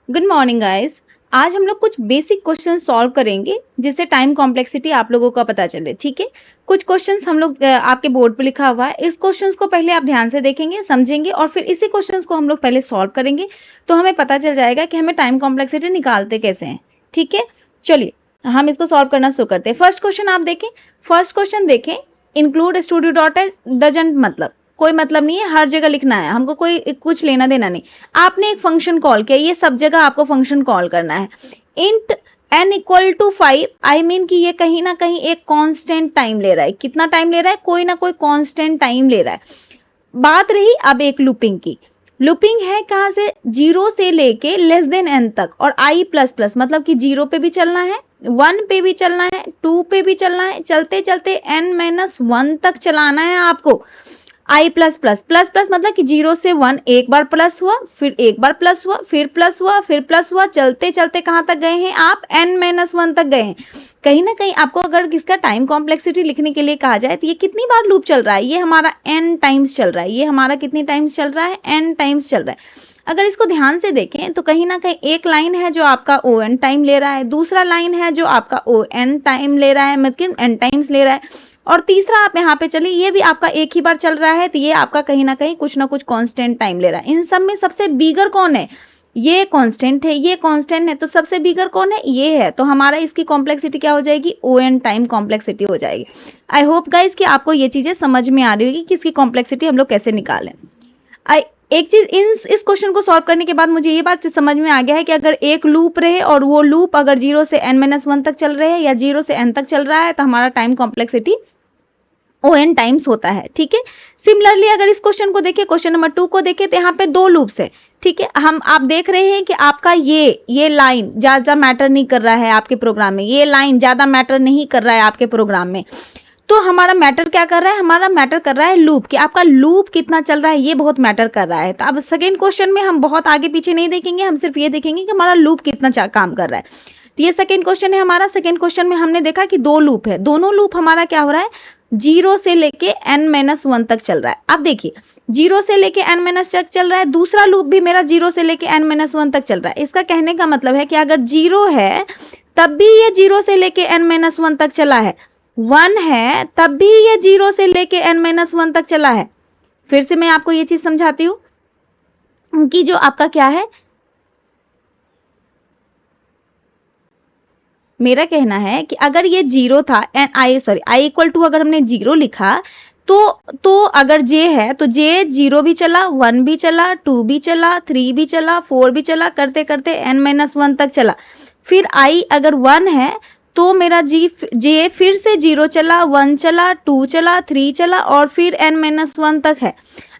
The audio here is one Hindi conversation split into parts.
Good morning guys. आज हम लोग कुछ बेसिक क्वेश्चन सॉल्व करेंगे जिससे टाइम कॉम्प्लेक्सिटी आप लोगों का पता चले। ठीक है, कुछ क्वेश्चंस हम लोग आपके बोर्ड पे लिखा हुआ है। इस क्वेश्चंस को पहले आप ध्यान से देखेंगे, समझेंगे और फिर इसी क्वेश्चंस को हम लोग पहले सॉल्व करेंगे तो हमें पता चल जाएगा कि हमें टाइम कॉम्प्लेक्सिटी निकालते कैसे हैं। ठीक है, चलिए हम इसको सॉल्व करना शुरू करते हैं। फर्स्ट क्वेश्चन आप देखें, फर्स्ट क्वेश्चन देखें, include studio dot H doesn't, मतलब कोई मतलब नहीं है, हर जगह लिखना है, हमको कोई कुछ लेना देना नहीं। आपने एक फंक्शन कॉल किया, ये सब जगह आपको फंक्शन कॉल करना है। Int n equal to 5, I mean कि ये कहीं ना कहीं एक कांस्टेंट टाइम ले रहा है। कितना टाइम ले रहा है? कोई ना कोई कांस्टेंट टाइम ले रहा है। बात रही अब एक लूपिंग की। लूपिंग है कहां से? 0 से लेके लेस देन n तक और i प्लस प्लस, मतलब कि 0 पे भी चलना है, 1 पे भी चलना है, 2 पे भी चलना है, चलते चलते n-1 तक चलाना है आपको। i plus plus plus plus मतलब कि 0 से 1 एक बार प्लस हुआ, फिर एक बार प्लस हुआ, फिर प्लस हुआ, फिर प्लस हुआ, चलते चलते कहां तक गए हैं आप? n-1 तक गए हैं। कहीं ना कहीं आपको अगर किसका टाइम कॉम्प्लेक्सिटी लिखने के लिए कहा जाए तो ये कितनी बार लूप चल रहा है? ये हमारा n टाइम्स चल रहा है। ये हमारा कितनी टाइम्स चल रहा है? n टाइम्स चल रहा है। अगर इसको ध्यान से देखें तो कहीं ना कहीं एक लाइन है जो आपका on टाइम ले रहा है, दूसरा लाइन है जो आपका on टाइम ले रहा है, मतलब n टाइम्स ले रहा है, और तीसरा आप यहाँ पे चलिए ये भी आपका एक ही बार चल रहा है, तो ये आपका कहीं ना कहीं कुछ ना कुछ कांस्टेंट टाइम ले रहा है। इन सब में सबसे बिगर कौन है? ये कांस्टेंट है, ये कांस्टेंट है, तो सबसे बिगर कौन है? ये है। तो हमारा इसकी कॉम्प्लेक्सिटी क्या हो जाएगी? on टाइम कॉम्प्लेक्सिटी हो जाएगी। आई होप गाइस कि आपको ये चीजें समझ में आ रही होगी कि इसकी कॉम्प्लेक्सिटी हम लोग कैसे निकालें। एक चीज इस क्वेश्चन को सॉल्व करने के बाद मुझे ये बात समझ में आ गया है कि अगर एक लूप रहे और वो लूप अगर 0 से n-1 तक चल रहे हैं या 0 से n तक चल रहा है तो हमारा टाइम कॉम्प्लेक्सिटी on टाइम्स होता है। ठीक है, सिमिलरली अगर इस क्वेश्चन को देखें, क्वेश्चन नंबर 2 को देखें, तो यहाँ पे दो लूप्स है। ठीक है, आप देख रहे हैं कि आपका ये लाइन ज्यादा मैटर नहीं कर रहा है आपके प्रोग्राम में, ये लाइन ज्यादा मैटर नहीं कर रहा है आपके प्रोग्राम में। तो हमारा मैटर क्या कर रहा है? हमारा मैटर कर रहा है लूप, कि आपका लूप कितना चल रहा है, ये बहुत मैटर कर रहा है। तो अब सेकेंड क्वेश्चन में हम बहुत आगे पीछे नहीं देखेंगे, हम सिर्फ ये देखेंगे कि हमारा लूप कितना काम कर रहा है। तो ये सेकेंड क्वेश्चन है हमारा। सेकेंड क्वेश्चन में हमने देखा कि दो लूप है, दोनों लूप हमारा क्या हो रहा है? 0 से लेके n-1 तक चल रहा है। अब देखिए 0 से लेके n- तक चल रहा है, दूसरा लूप भी मेरा 0 से लेके n-1 तक चल रहा है। इसका कहने का मतलब है कि अगर 0 है तब भी ये 0 से लेके n-1 तक चला है, 1 है तब भी ये 0 से लेके n-1 तक चला है। फिर से मैं आपको ये चीज समझाती हूं कि जो आपका क्या है, मेरा कहना है कि अगर ये 0 था i इक्वल टू अगर हमने 0 लिखा तो अगर j है तो j 0 भी चला, 1 भी चला, 2 भी चला, 3 भी चला, 4 भी चला, करते करते n-1 तक चला। फिर i अगर 1 है तो मेरा j फिर से 0 चला, 1 चला, 2 चला, 3 चला और फिर n-1 तक है।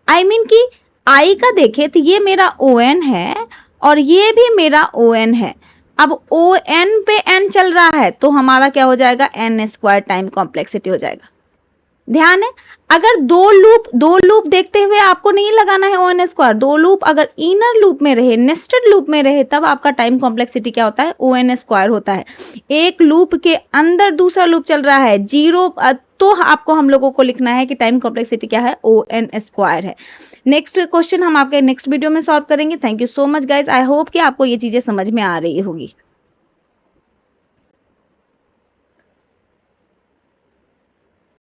आई मीन कि i का देखे तो ये मेरा on है और ये भी मेरा on है। अब on पे n चल रहा है तो हमारा क्या हो जाएगा? n² टाइम कॉम्प्लेक्सिटी हो जाएगा। ध्यान है, अगर दो लूप देखते हुए आपको नहीं लगाना है on², दो लूप अगर इनर लूप में रहे, नेस्टेड लूप में रहे, तब आपका टाइम कॉम्प्लेक्सिटी क्या होता है? on² होता है। एक लूप के अंदर दूसरा लूप चल रहा है 0, तो आपको हम लोगों को लिखना है कि टाइम कॉम्प्लेक्सिटी क्या है? on² है। नेक्स्ट क्वेश्चन हम आपके नेक्स्ट वीडियो में सॉल्व करेंगे। Thank you so much guys. I hope कि आपको ये चीजें समझ में आ रही होगी।